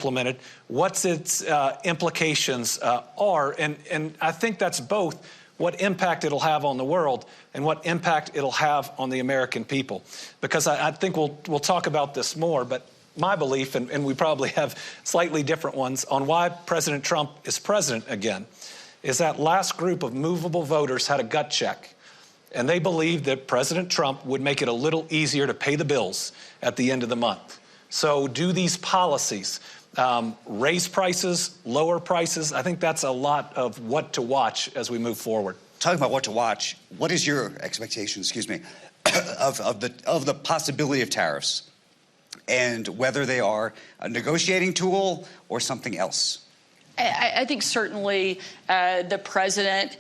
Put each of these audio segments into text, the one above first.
implemented, what its implications are. And I think that's both what impact it'll have on the world and what impact it'll have on the American people. Because I think we'll talk about this more, but my belief, and we probably have slightly different ones, on why President Trump is president again, is that last group of movable voters had a gut check. And they believed that President Trump would make it a little easier to pay the bills at the end of the month. So do these policies raise prices, lower prices? I think that's a lot of what to watch as we move forward. Talking about what to watch, what is your expectation, of the possibility of tariffs and whether they are a negotiating tool or something else? I think certainly the president,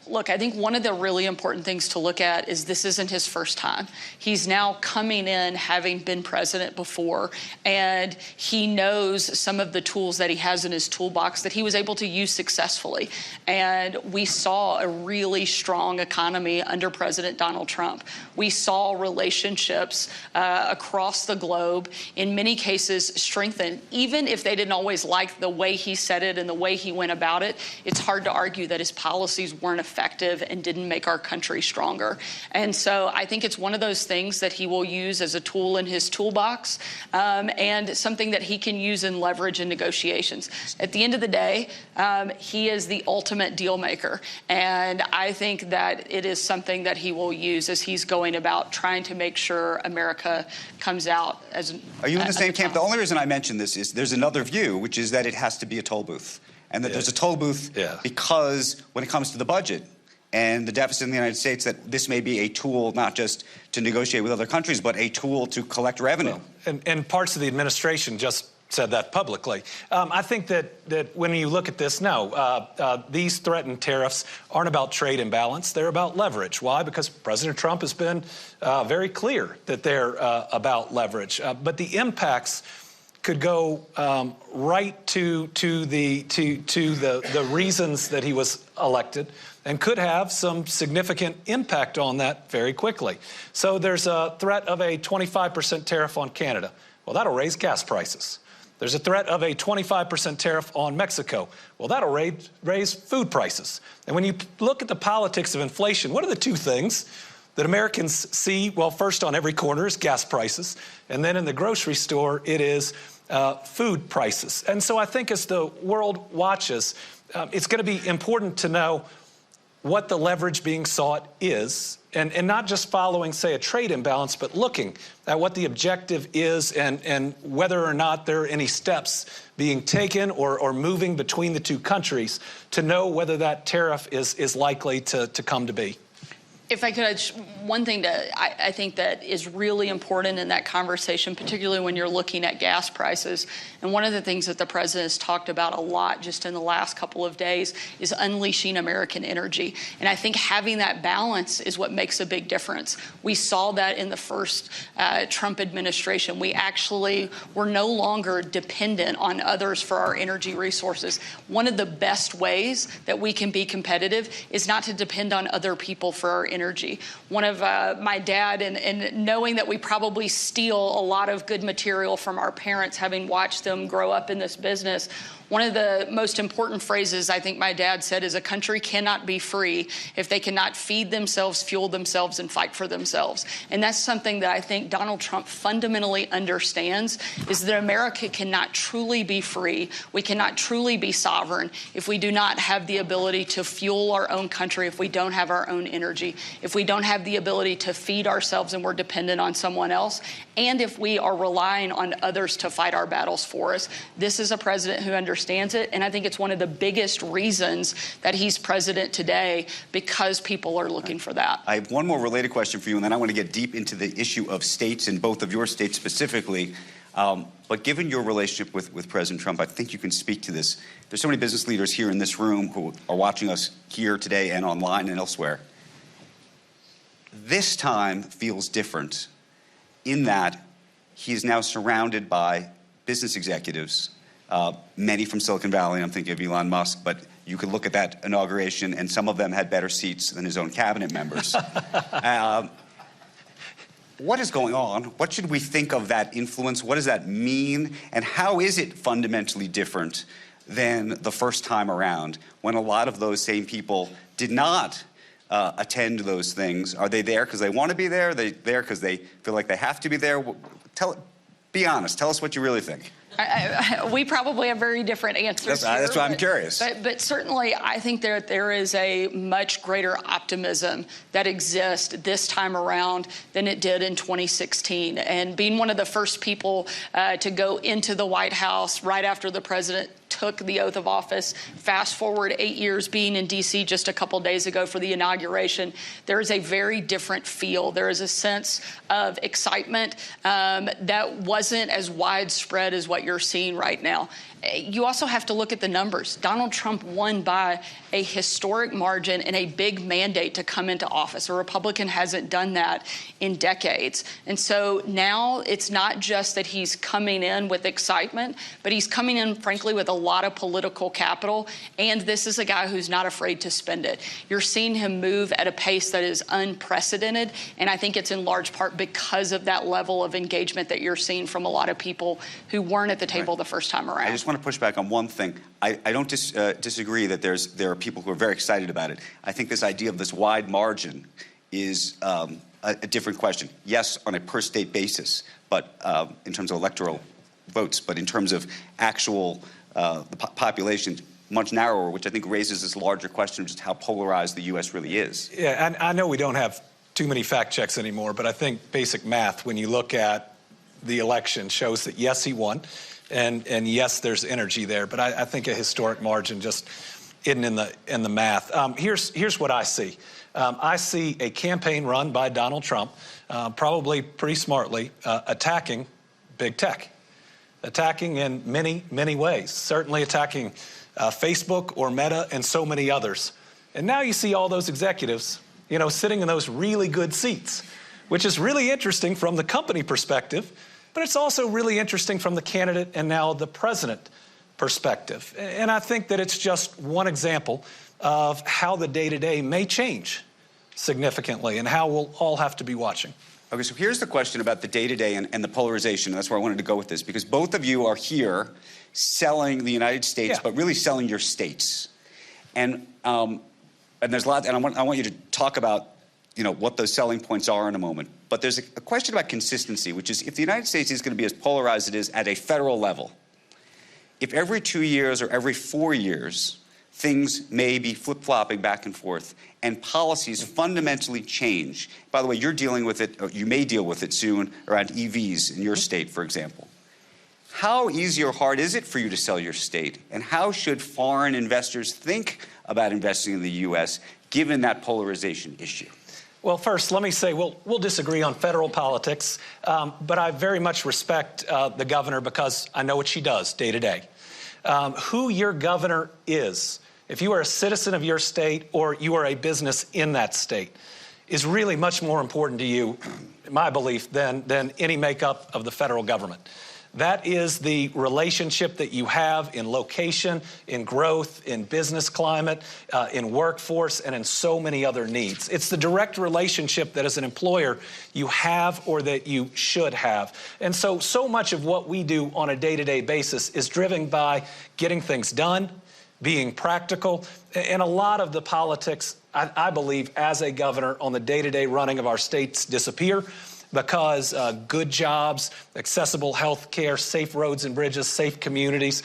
look, I think one of the really important things to look at is this isn't his first time. He's now coming in having been president before, and he knows some of the tools that he has in his toolbox that he was able to use successfully. And we saw a really strong economy under President Donald Trump. We saw relationships across the globe, in many cases, strengthen. Even if they didn't always like the way he said it and the way he went about it, it's hard to argue that his policies weren't effective and didn't make our country stronger. And so I think it's one of those things that he will use as a tool in his toolbox, and something that he can use in leverage in negotiations. At the end of the day, he is the ultimate deal maker. And I think that it is something that he will use as he's going about trying to make sure America comes out as... Are you in the same camp? The only reason I mention this is there's another view, which is that it has to be a toll booth. And that there's a toll booth because when it comes to the budget and the deficit in the United States, that this may be a tool not just to negotiate with other countries, but a tool to collect revenue. Well, and parts of the administration just said that publicly. I think that when you look at this, these threatened tariffs aren't about trade imbalance. They're about leverage. Why? Because President Trump has been very clear that they're about leverage. But the impacts could go right to the reasons that he was elected, and could have some significant impact on that very quickly. So there's a threat of a 25% tariff on Canada. Well, that'll raise gas prices. There's a threat of a 25% tariff on Mexico. Well, that'll raise food prices. And when you look at the politics of inflation, what are the two things that Americans see? Well, first on every corner is gas prices, and then in the grocery store it is food prices. And so I think as the world watches, it's going to be important to know what the leverage being sought is, and not just following, say, a trade imbalance, but looking at what the objective is and whether or not there are any steps being taken or moving between the two countries to know whether that tariff is likely to come to be. If I could, one thing that I think that is really important in that conversation, particularly when you're looking at gas prices, and one of the things that the president has talked about a lot just in the last couple of days is unleashing American energy. And I think having that balance is what makes a big difference. We saw that in the first Trump administration. We actually were no longer dependent on others for our energy resources. One of the best ways that we can be competitive is not to depend on other people for our energy. One of my dad, and knowing that we probably steal a lot of good material from our parents, having watched them grow up in this business, one of the most important phrases I think my dad said is, a country cannot be free if they cannot feed themselves, fuel themselves, and fight for themselves. And that's something that I think Donald Trump fundamentally understands, is that America cannot truly be free. We cannot truly be sovereign if we do not have the ability to fuel our own country, if we don't have our own energy, if we don't have the ability to feed ourselves and we're dependent on someone else, and if we are relying on others to fight our battles for us. This is a president who understands it, and I think it's one of the biggest reasons that he's president today, because people are looking for that. I have one more related question for you, and then I want to get deep into the issue of states, and both of your states specifically. But given your relationship with President Trump, I think you can speak to this. There's so many business leaders here in this room who are watching us here today and online and elsewhere. This time feels different in that he is now surrounded by business executives, many from Silicon Valley. I'm thinking of Elon Musk, but you could look at that inauguration and some of them had better seats than his own cabinet members. what is going on? What should we think of that influence? What does that mean? And how is it fundamentally different than the first time around when a lot of those same people did not attend those things? Are they there because they want to be there? Are they there because they feel like they have to be there? Be honest. Tell us what you really think. We probably have very different answers. That's why I'm curious. But certainly, I think there is a much greater optimism that exists this time around than it did in 2016. And being one of the first people to go into the White House right after the president took the oath of office, fast forward 8 years, being in D.C. just a couple days ago for the inauguration, there is a very different feel. There is a sense of excitement that wasn't as widespread as what you're seeing right now. You also have to look at the numbers. Donald Trump won by a historic margin and a big mandate to come into office. A Republican hasn't done that in decades. And so now it's not just that he's coming in with excitement, but he's coming in, frankly, with a lot of political capital. And this is a guy who's not afraid to spend it. You're seeing him move at a pace that is unprecedented. And I think it's in large part because of that level of engagement that you're seeing from a lot of people who weren't at the table the first time around. I just want to push back on one thing. I don't disagree that there are people who are very excited about it. I think this idea of this wide margin is a different question. Yes, on a per-state basis, but in terms of electoral votes, but in terms of actual the population, much narrower, which I think raises this larger question of just how polarized the U.S. really is. Yeah, and I know we don't have too many fact checks anymore, but I think basic math, when you look at the election, shows that, yes, he won. And yes, there's energy there, but I think a historic margin just isn't in the math. Here's what I see. I see a campaign run by Donald Trump, probably pretty smartly, attacking big tech, attacking in many ways, certainly attacking Facebook or Meta and so many others. And now you see all those executives, sitting in those really good seats, which is really interesting from the company perspective. But it's also really interesting from the candidate and now the president perspective. And I think that it's just one example of how the day-to-day may change significantly and how we'll all have to be watching. Okay, so here's the question about the day-to-day and the polarization. That's where I wanted to go with this, because both of you are here selling the United States, but really selling your states. And there's a lot, and I want you to talk about what those selling points are in a moment. But there's a question about consistency, which is if the United States is going to be as polarized as it is at a federal level, if every 2 years or every 4 years things may be flip-flopping back and forth and policies fundamentally change. By the way, you're dealing with it, or you may deal with it soon, around EVs in your state, for example. How easy or hard is it for you to sell your state? And how should foreign investors think about investing in the U.S. given that polarization issue? Well, first, let me say we'll disagree on federal politics, but I very much respect the governor because I know what she does day to day. Who your governor is, if you are a citizen of your state or you are a business in that state, is really much more important to you, in my belief, than any makeup of the federal government. That is the relationship that you have in location, in growth, in business climate, in workforce, and in so many other needs. It's the direct relationship that as an employer you have or that you should have. And so much of what we do on a day-to-day basis is driven by getting things done, being practical, and a lot of the politics, I believe, as a governor on the day-to-day running of our states disappear. Because good jobs, accessible health care, safe roads and bridges, safe communities,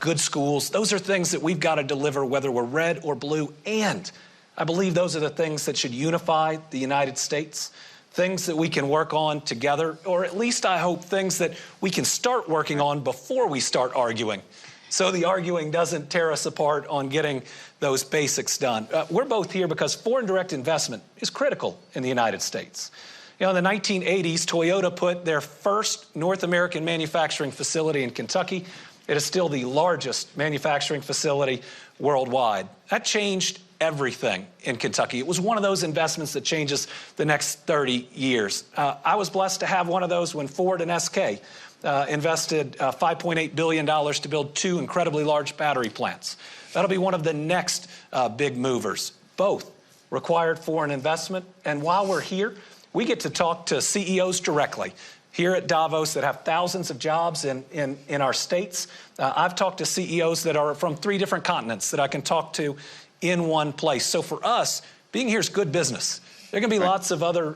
good schools, those are things that we've got to deliver whether we're red or blue. And I believe those are the things that should unify the United States, things that we can work on together, or at least I hope things that we can start working on before we start arguing. So the arguing doesn't tear us apart on getting those basics done. We're both here because foreign direct investment is critical in the United States. In the 1980s, Toyota put their first North American manufacturing facility in Kentucky. It is still the largest manufacturing facility worldwide. That changed everything in Kentucky. It was one of those investments that changes the next 30 years. I was blessed to have one of those when Ford and SK invested $5.8 billion to build 2 incredibly large battery plants. That'll be one of the next big movers. Both required foreign investment. And while we're here, We get to talk to CEOs directly here at Davos that have thousands of jobs in our states. I've talked to CEOs that are from 3 different continents that I can talk to in one place. So for us, being here is good business. There are going to be lots of other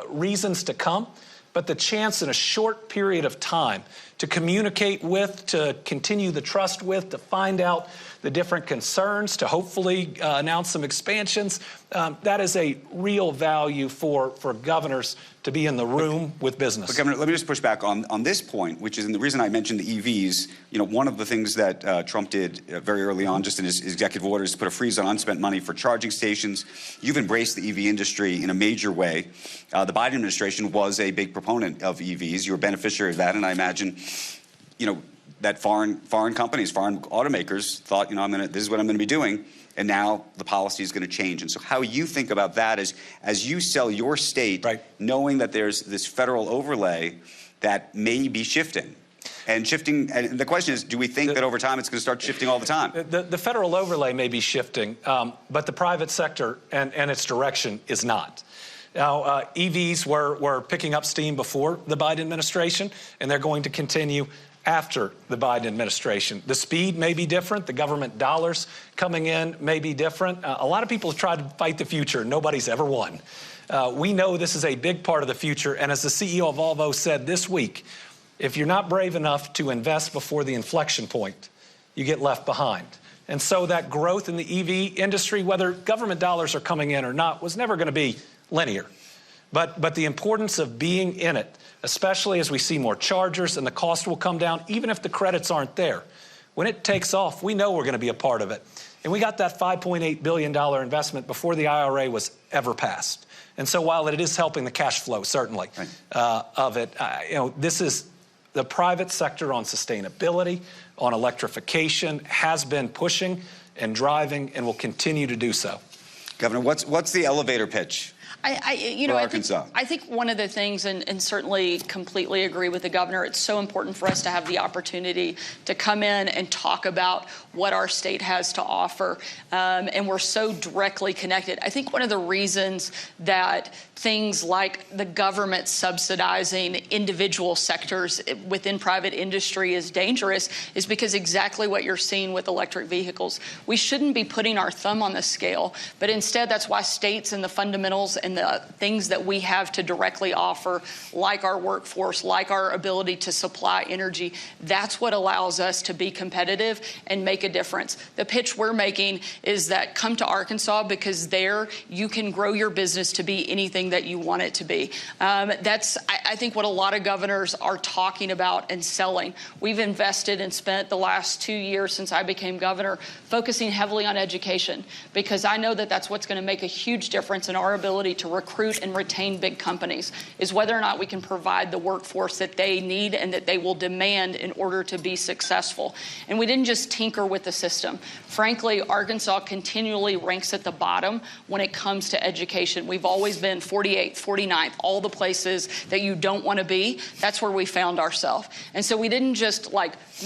reasons to come, but the chance in a short period of time to communicate with, to continue the trust with, to find out the different concerns, to hopefully announce some expansions, that is a real value for governors to be in the room with business. But Governor, let me just push back on this point, which is, and the reason I mentioned the EVs, one of the things that Trump did very early on, just in his executive orders, to put a freeze on unspent money for charging stations. You've embraced the EV industry in a major way. The Biden administration was a big proponent of EVs. You were a beneficiary of that, and I imagine, that foreign companies, foreign automakers thought, this is what I'm going to be doing, and now the policy is going to change. And so how you think about that as you sell your state, knowing that there's this federal overlay that may be shifting. And the question is, do we think that over time it's going to start shifting all the time? The federal overlay may be shifting, but the private sector and its direction is not. Now, EVs were picking up steam before the Biden administration, and they're going to continue after the Biden administration. The speed may be different. The government dollars coming in may be different. A lot of people have tried to fight the future. Nobody's ever won. We know this is a big part of the future. And as the CEO of Volvo said this week, if you're not brave enough to invest before the inflection point, you get left behind. And so that growth in the EV industry, whether government dollars are coming in or not, was never going to be linear. But the importance of being in it, especially as we see more chargers and the cost will come down, even if the credits aren't there. When it takes off, we know we're going to be a part of it. And we got that $5.8 billion investment before the IRA was ever passed. And so while it is helping the cash flow, certainly, of it, this is the private sector on sustainability, on electrification, has been pushing and driving and will continue to do so. Governor, what's the elevator pitch? I think one of the things, and certainly completely agree with the governor, it's so important for us to have the opportunity to come in and talk about what our state has to offer. And we're so directly connected. I think one of the reasons that things like the government subsidizing individual sectors within private industry is dangerous is because exactly what you're seeing with electric vehicles. We shouldn't be putting our thumb on the scale, but instead that's why states and the fundamentals and the things that we have to directly offer, like our workforce, like our ability to supply energy, that's what allows us to be competitive and make a difference. The pitch we're making is that come to Arkansas because there you can grow your business to be anything that you want it to be. That's, I think, what a lot of governors are talking about and selling. We've invested and spent the last 2 years since I became governor focusing heavily on education because I know that that's what's going to make a huge difference in our ability to recruit and retain big companies, is whether or not we can provide the workforce that they need and that they will demand in order to be successful. And we didn't just tinker with the system. Frankly, Arkansas continually ranks at the bottom when it comes to education. We've always been 48th, 49th, all the places that you don't want to be. That's where we found ourselves. And so we didn't just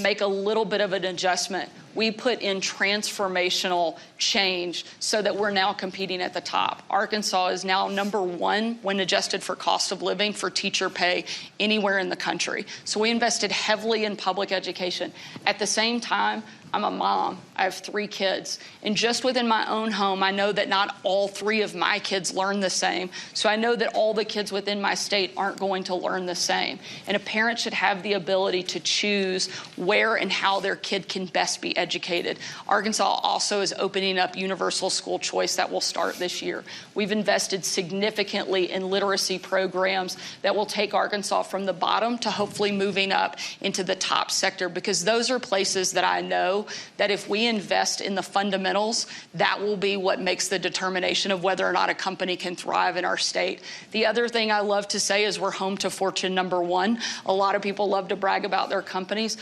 make a little bit of an adjustment. We put in transformational change so that we're now competing at the top. Arkansas is now #1 when adjusted for cost of living for teacher pay anywhere in the country. So we invested heavily in public education. At the same time, I'm a mom. I have 3 kids. And just within my own home, I know that not all 3 of my kids learn the same. So I know that all the kids within my state aren't going to learn the same. And a parent should have the ability to choose where and how their kid can best be educated. Arkansas also is opening up universal school choice that will start this year. We've invested significantly in literacy programs that will take Arkansas from the bottom to hopefully moving up into the top sector, because those are places that I know that if we invest in the fundamentals, that will be what makes the determination of whether or not a company can thrive in our state. The other thing I love to say is we're home to Fortune #1. A lot of people love to brag about their companies.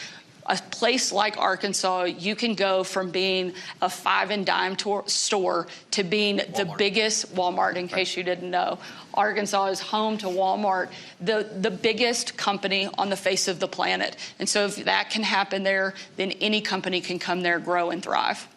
A place like Arkansas, you can go from being a 5 and dime store to being the biggest Walmart, in case you didn't know. Arkansas is home to Walmart, the biggest company on the face of the planet. And so if that can happen there, then any company can come there, grow, and thrive.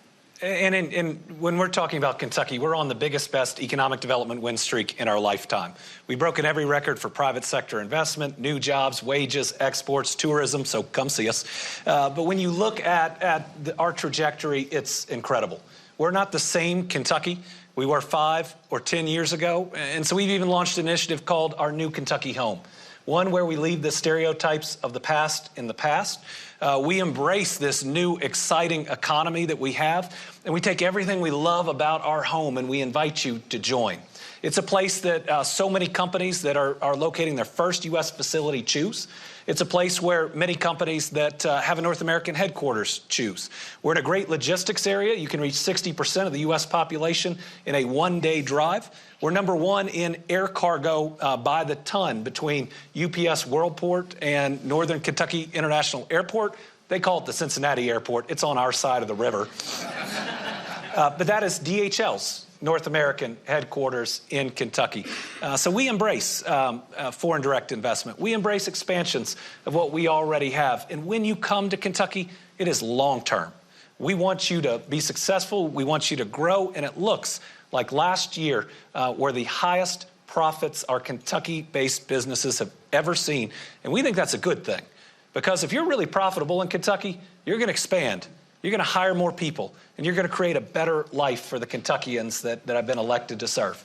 And when we're talking about Kentucky, we're on the biggest, best economic development win streak in our lifetime. We've broken every record for private sector investment, new jobs, wages, exports, tourism, so come see us. But when you look at our trajectory, it's incredible. We're not the same Kentucky we were 5 or 10 years ago. And so we've even launched an initiative called Our New Kentucky Home, one where we leave the stereotypes of the past in the past. We embrace this new, exciting economy that we have, and we take everything we love about our home and we invite you to join. It's a place that so many companies that are locating their first U.S. facility choose. It's a place where many companies that have a North American headquarters choose. We're in a great logistics area. You can reach 60% of the U.S. population in a one-day drive. We're #1 in air cargo by the ton between UPS Worldport and Northern Kentucky International Airport. They call it the Cincinnati Airport. It's on our side of the river. But that is DHL's North American headquarters in Kentucky. So we embrace foreign direct investment. We embrace expansions of what we already have. And when you come to Kentucky, it is long-term. We want you to be successful. We want you to grow. And it looks like last year were the highest profits our Kentucky-based businesses have ever seen. And we think that's a good thing, because if you're really profitable in Kentucky, you're going to expand. You're going to hire more people, and you're going to create a better life for the Kentuckians that have been elected to serve.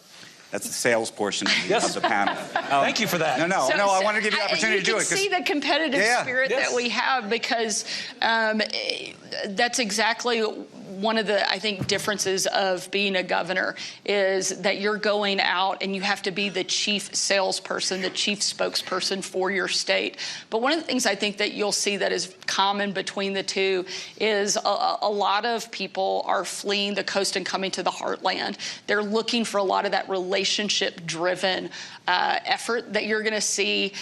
That's the sales portion of the panel. Thank you for that. No, I want to give you the opportunity to do it. You can see the competitive spirit that we have, because that's exactly one of the, I think, differences of being a governor, is that you're going out and you have to be the chief salesperson, the chief spokesperson for your state. But one of the things I think that you'll see that is common between the two is a lot of people are fleeing the coast and coming to the heartland. They're looking for a lot of that relationship-driven effort that you're going to see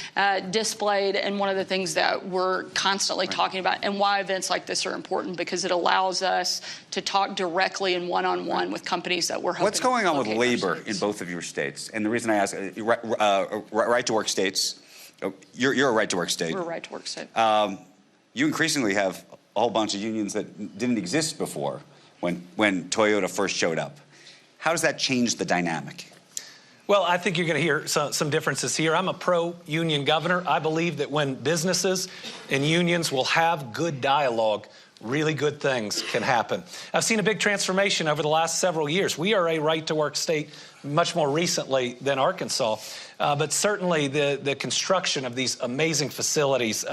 displayed. And one of the things that we're constantly talking about, and why events like this are important, because it allows us to talk directly and one-on-one with companies that we're hoping. What's going on with labor in both of your states? And the reason I ask, right-to-work states, you're a right-to-work state. We're a right-to-work state. You increasingly have a whole bunch of unions that didn't exist before when Toyota first showed up. How does that change the dynamic? Well, I think you're going to hear some differences here. I'm a pro-union governor. I believe that when businesses and unions will have good dialogue, really good things can happen. I've seen a big transformation over the last several years. We are a right-to-work state much more recently than Arkansas, but certainly the construction of these amazing facilities,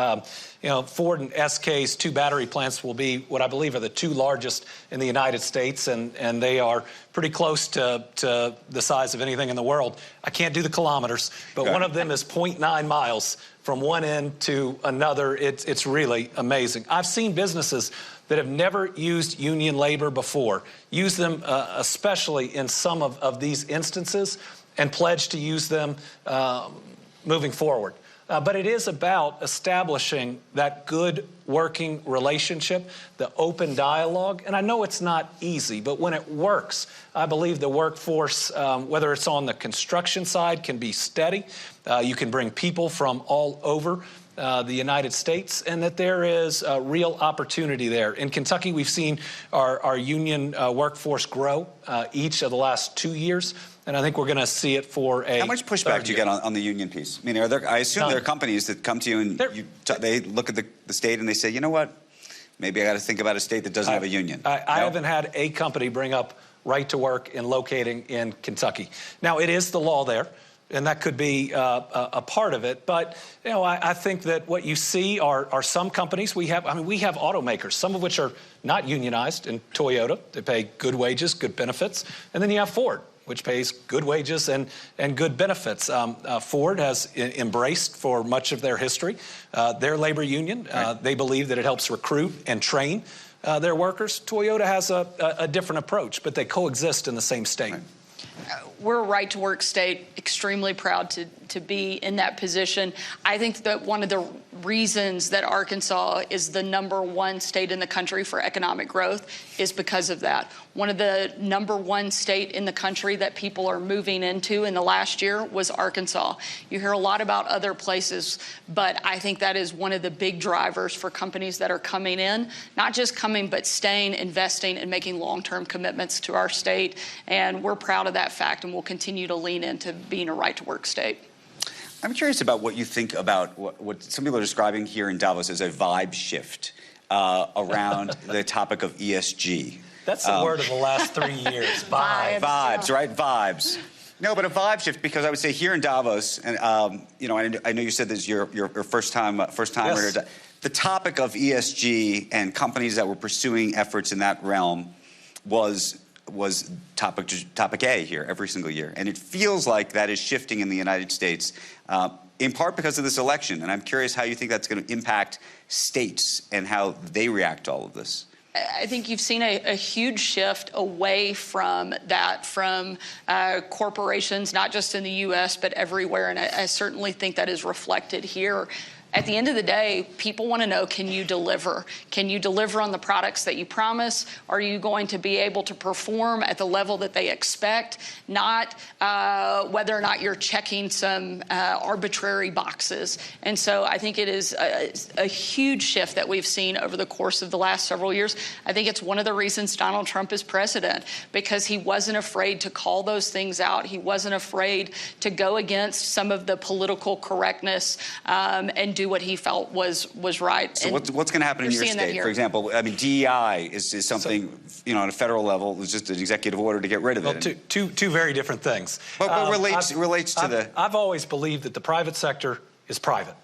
Ford and SK's 2 battery plants will be what I believe are the 2 largest in the United States, and they are pretty close to the size of anything in the world. I can't do the kilometers, but one of them is 0.9 miles from one end to another. It's really amazing. I've seen businesses that have never used union labor before use them, especially in some of these instances, and pledge to use them moving forward. But it is about establishing that good working relationship, the open dialogue. And I know it's not easy, but when it works, I believe the workforce, whether it's on the construction side, can be steady. You can bring people from all over the United States, and that there is a real opportunity there. In Kentucky, we've seen our union workforce grow each of the last 2 years. And I think we're going to see it for a. How much pushback do you get on the union piece? I mean, I assume there are companies that come to you and they look at the state and they say, you know what, maybe I got to think about a state that doesn't have a union. I haven't had a company bring up right to work and locating in Kentucky. Now, it is the law there, and that could be a part of it. But I think that what you see are some companies. We have automakers, some of which are not unionized in Toyota. They pay good wages, good benefits, and then you have Ford, which pays good wages and good benefits. Ford has embraced for much of their history their labor union. They believe that it helps recruit and train their workers. Toyota has a different approach, but they coexist in the same state. We're a right-to-work state, extremely proud to be in that position. I think that one of the reasons that Arkansas is the #1 state in the country for economic growth is because of that. One of the #1 state in the country that people are moving into in the last year was Arkansas. You hear a lot about other places, but I think that is one of the big drivers for companies that are coming in, not just coming, but staying, investing, and making long-term commitments to our state. And we're proud of that fact, and we'll continue to lean into being a right-to-work state. I'm curious about what you think about what some people are describing here in Davos as a vibe shift around the topic of ESG. That's the word of the last 3 years. Vibes, right? Vibes. No, but a vibe shift, because I would say here in Davos, and I know you said this is your first time Yes. here. The topic of ESG and companies that were pursuing efforts in that realm was topic A here every single year, and it feels like that is shifting in the United States, in part because of this election. And I'm curious how you think that's going to impact states and how they react to all of this. I think you've seen a huge shift away from that, from corporations, not just in the U.S., but everywhere. And I certainly think that is reflected here. At the end of the day, people want to know, can you deliver? Can you deliver on the products that you promise? Are you going to be able to perform at the level that they expect? Not whether or not you're checking some arbitrary boxes. And so I think it is a huge shift that we've seen over the course of the last several years. I think it's one of the reasons Donald Trump is president, because he wasn't afraid to call those things out. He wasn't afraid to go against some of the political correctness and do what he felt was right. So what's going to happen in your state? For example, I mean, DEI is something, on a federal level, it's just an executive order to get rid of it. Well, two very different things. But relates to the... I've always believed that the private sector is private.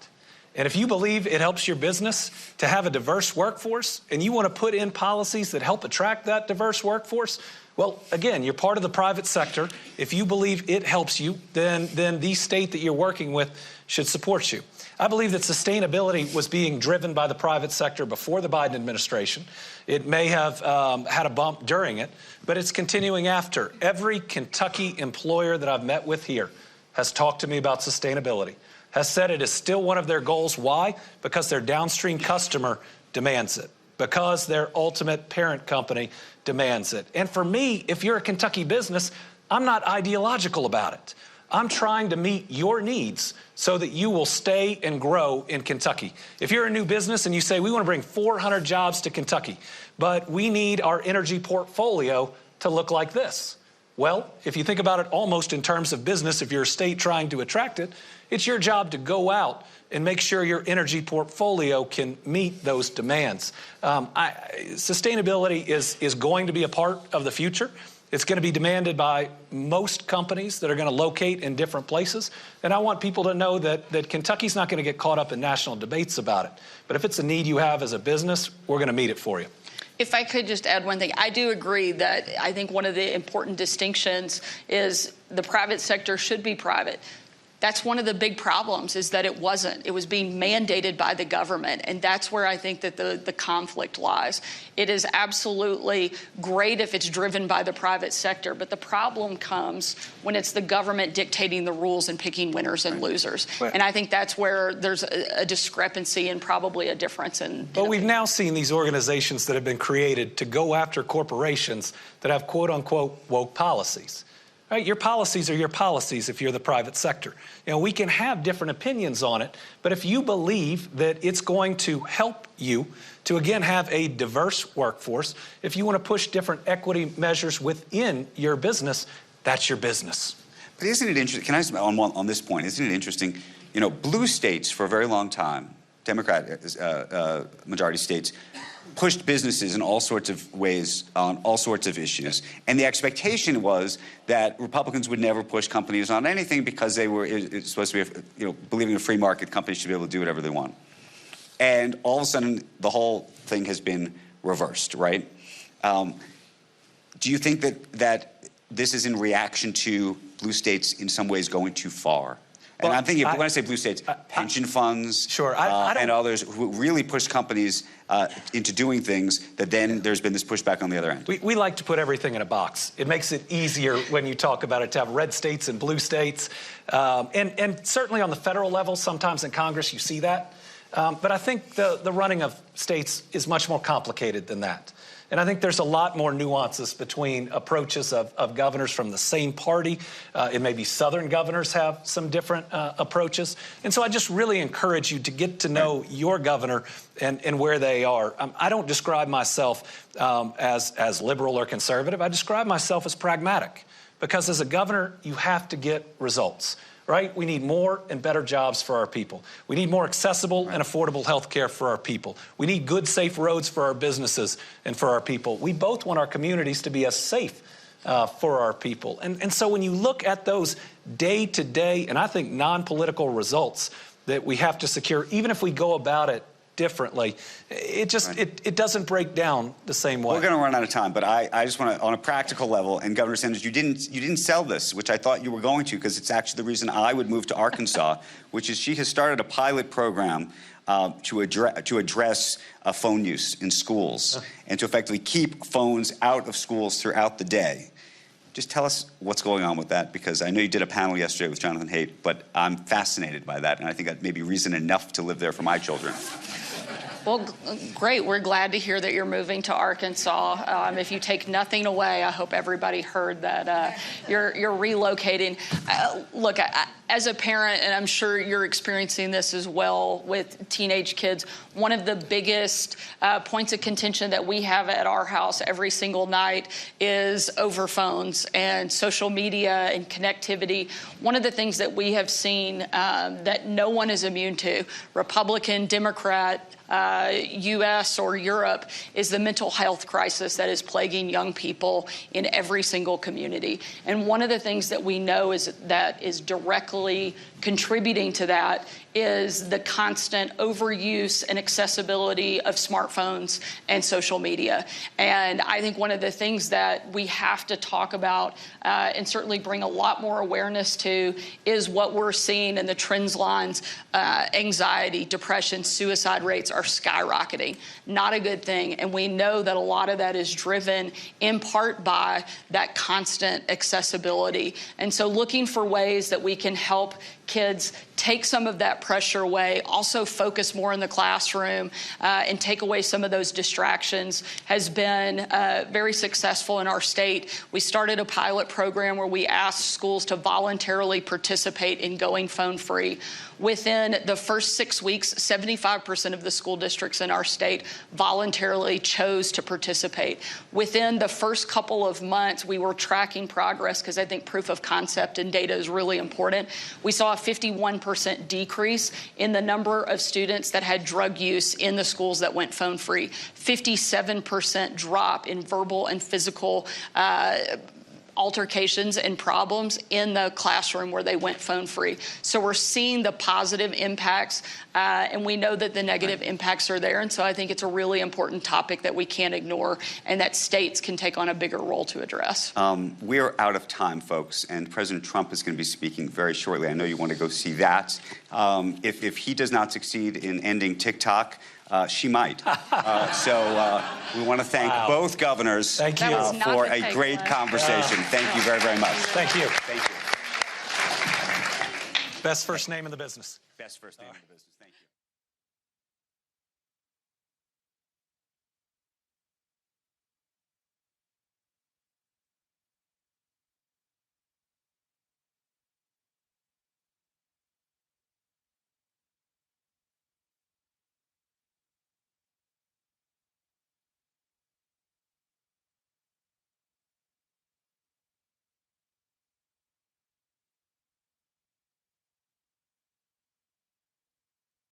And if you believe it helps your business to have a diverse workforce, and you want to put in policies that help attract that diverse workforce, well, again, you're part of the private sector. If you believe it helps you, then the state that you're working with should support you. I believe that sustainability was being driven by the private sector before the Biden administration. It may have had a bump during it, but it's continuing after. Every Kentucky employer that I've met with here has talked to me about sustainability, has said it is still one of their goals. Why? Because their downstream customer demands it, because their ultimate parent company demands it. And for me, if you're a Kentucky business, I'm not ideological about it. I'm trying to meet your needs so that you will stay and grow in Kentucky. If you're a new business and you say, we want to bring 400 jobs to Kentucky, but we need our energy portfolio to look like this. Well, if you think about it almost in terms of business, if you're a state trying to attract it, it's your job to go out and make sure your energy portfolio can meet those demands. Sustainability is going to be a part of the future. It's going to be demanded by most companies that are going to locate in different places. And I want people to know that Kentucky's not going to get caught up in national debates about it. But if it's a need you have as a business, we're going to meet it for you. If I could just add one thing, I do agree that I think one of the important distinctions is the private sector should be private. That's one of the big problems, is that it wasn't. It was being mandated by the government, and that's where I think that the conflict lies. It is absolutely great if it's driven by the private sector, but the problem comes when it's the government dictating the rules and picking winners and losers. And I think that's where there's a discrepancy and probably a difference in... But we've now seen these organizations that have been created to go after corporations that have quote-unquote woke policies. Right? Your policies are your policies if you're the private sector. We can have different opinions on it, but if you believe that it's going to help you to, again, have a diverse workforce, if you want to push different equity measures within your business, that's your business. But isn't it interesting, can I just, on this point, isn't it interesting, blue states for a very long time, Democrat majority states, pushed businesses in all sorts of ways on all sorts of issues. And the expectation was that Republicans would never push companies on anything because it's supposed to be, believing in a free market, companies should be able to do whatever they want. And all of a sudden, the whole thing has been reversed, right? Do you think that this is in reaction to blue states in some ways going too far? And I'm thinking, when I say blue states, pension funds, sure, and others who really push companies into doing things that then there's been this pushback on the other end. We like to put everything in a box. It makes it easier when you talk about it to have red states and blue states. And certainly on the federal level, sometimes in Congress you see that. But I think the running of states is much more complicated than that. And I think there's a lot more nuances between approaches of governors from the same party. It may be Southern governors have some different approaches. And so I just really encourage you to get to know your governor and where they are. I don't describe myself as liberal or conservative. I describe myself as pragmatic, because as a governor, you have to get results. Right? We need more and better jobs for our people. We need more accessible and affordable health care for our people. We need good, safe roads for our businesses and for our people. We both want our communities to be as safe for our people. And so when you look at those day-to-day, and I think non-political results that we have to secure, even if we go about it differently, it just it doesn't break down the same way. We're going to run out of time, but I just want to, on a practical level, and Governor Sanders, you didn't sell this, which I thought you were going to, because it's actually the reason I would move to Arkansas, which is she has started a pilot program to address phone use in schools and to effectively keep phones out of schools throughout the day. Just tell us what's going on with that, because I know you did a panel yesterday with Jonathan Haidt, but I'm fascinated by that, and I think that may be reason enough to live there for my children. Well, great. We're glad to hear that you're moving to Arkansas. If you take nothing away, I hope everybody heard that you're relocating. Look, as a parent, and I'm sure you're experiencing this as well with teenage kids, one of the biggest points of contention that we have at our house every single night is over phones and social media and connectivity. One of the things that we have seen that no one is immune to, Republican, Democrat, U.S. or Europe, is the mental health crisis that is plaguing young people in every single community. And one of the things that we know is that is directly contributing to that is the constant overuse and accessibility of smartphones and social media. And I think one of the things that we have to talk about and certainly bring a lot more awareness to is what we're seeing in the trends lines. Anxiety, depression, suicide rates are skyrocketing. Not a good thing. And we know that a lot of that is driven in part by that constant accessibility. And so looking for ways that we can help kids take some of that pressure away, also focus more in the classroom, and take away some of those distractions has been very successful in our state. We started a pilot program where we asked schools to voluntarily participate in going phone-free. Within the first 6 weeks, 75% of the school districts in our state voluntarily chose to participate. Within the first couple of months, we were tracking progress, because I think proof of concept and data is really important. We saw a 51% decrease in the number of students that had drug use in the schools that went phone-free, 57% drop in verbal and physical altercations and problems in the classroom where they went phone-free. So we're seeing the positive impacts, and we know that the negative impacts are there. And so I think it's a really important topic that we can't ignore and that states can take on a bigger role to address. We're out of time, folks, and President Trump is going to be speaking very shortly. I know you want to go see that. If he does not succeed in ending TikTok, she might. So we want to thank both governors for a great conversation. Thank you very, very much. Thank you. Thank you. Best first name in the business. Best first name in the business. Thank you.